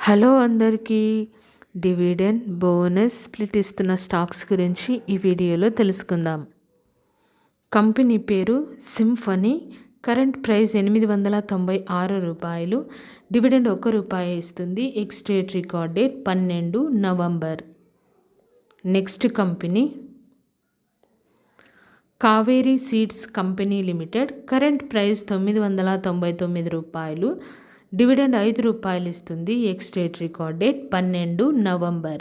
Hello అందరికీ. Dividend, bonus, split ఇస్తున్న stocks గురించి ఈ వీడియోలో తెలుసుకుందాం. కంపెనీ పేరు సింఫనీ. Current price ₹896. డివిడెండ్ ₹1 ఇస్తుంది. Ex date record date 12 November. Next company Kaveri seeds company limited. Current price ₹999. Dividend ₹5 ఇస్తుంది. Ex date record date 12 November.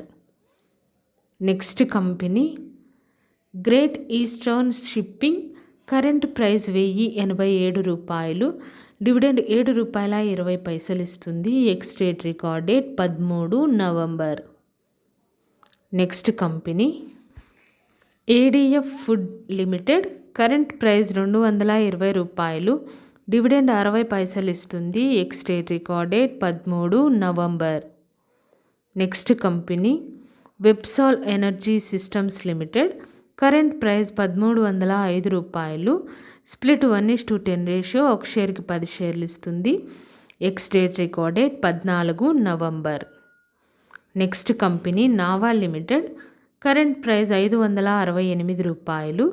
Next company great eastern shipping. Current price ₹1087. Dividend ₹7.20 ఇస్తుంది. Ex date record date 13 November. Next company ADF food limited. Current price ₹220. Dividend 60 ఇస్తుంది. Ex date record date 13 November. Next company Websol energy systems limited. Current price ₹1305. Split 1:10 ratio. ఒక షేర్కి 10 షేర్లు ఇస్తుంది. Ex date record date 14 November. Next company Nava limited. Current price ₹568.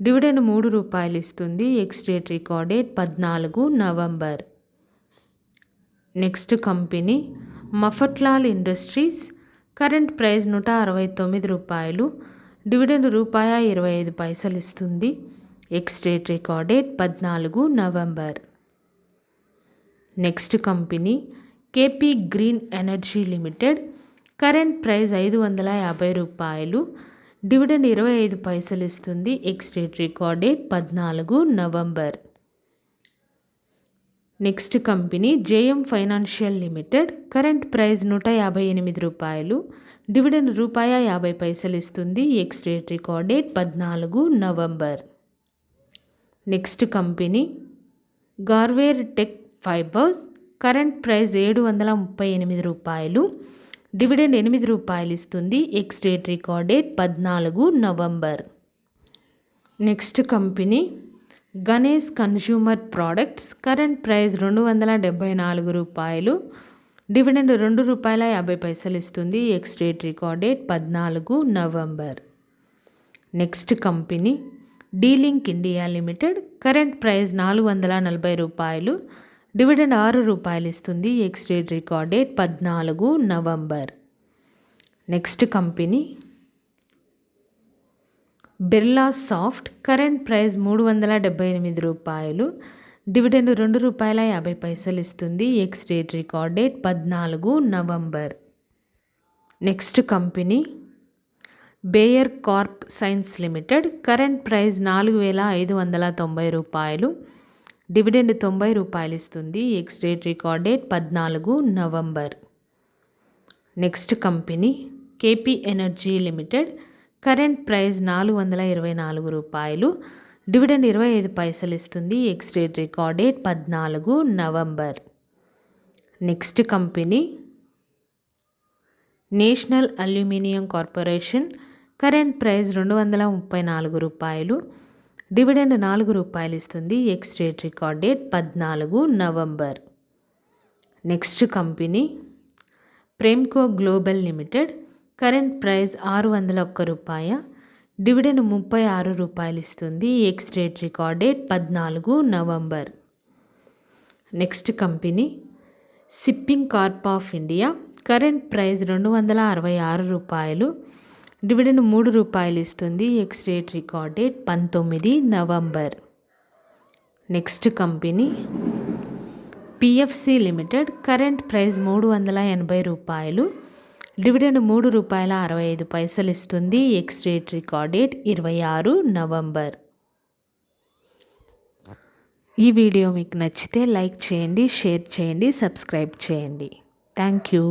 Dividend ₹3 ఇస్తుంది. Ex date record date 14 November. Next company Mafatlal industries. Current price ₹169. Dividend ₹25 ఇస్తుంది. Ex date record date 14 November. Next company KP green energy limited. Current price ₹550. Dividend 25 ఇస్తుంది. Ex date record date 14 November. Next company JM financial limited. Current price ₹158. Dividend ₹50 ఇస్తుంది. Ex date record date 14 November. Next company Garware tech fibres. Current price ₹738. Dividend ₹8 ఇస్తుంది. Ex date record date 14 November. Next company Ganesh consumer products. Current price ₹274. Dividend ₹2.50 ఇస్తుంది. Ex date record date 14 November. Next company D Link India limited. Current price ₹440. Dividend ₹6 ఇస్తుంది. Ex date record date 14 November. Next company Birla soft. Current price ₹378. Dividend ₹2.50 ఇస్తుంది. Ex date record date 14 November. Next company Bayer crop science limited. Current price ₹4590. Dividend ₹90 ఇస్తుంది. Ex date record date 14 November. Next company KP energy limited. Current price ₹424. Dividend 25 ఇస్తుంది. Ex date record date 14 November. Next company national aluminium corporation. Current price ₹234. Dividend ₹4 ఇస్తుంది. Ex date record date 14 November. Next company Premco global limited. Current price ₹601. Dividend ₹36 ఇస్తుంది. Ex date record date 14 November. Next company shipping Corp of India. Current price ₹266. Dividend ₹3 ఇస్తుంది. Ex date record date 19 November. Next company PFC limited. Current price ₹380. Dividend ₹3.65 ఇస్తుంది. Ex date record date 26 November. ఈ video మీకు నచ్చితే like చేయండి, share చేయండి, subscribe చేయండి. Thank you.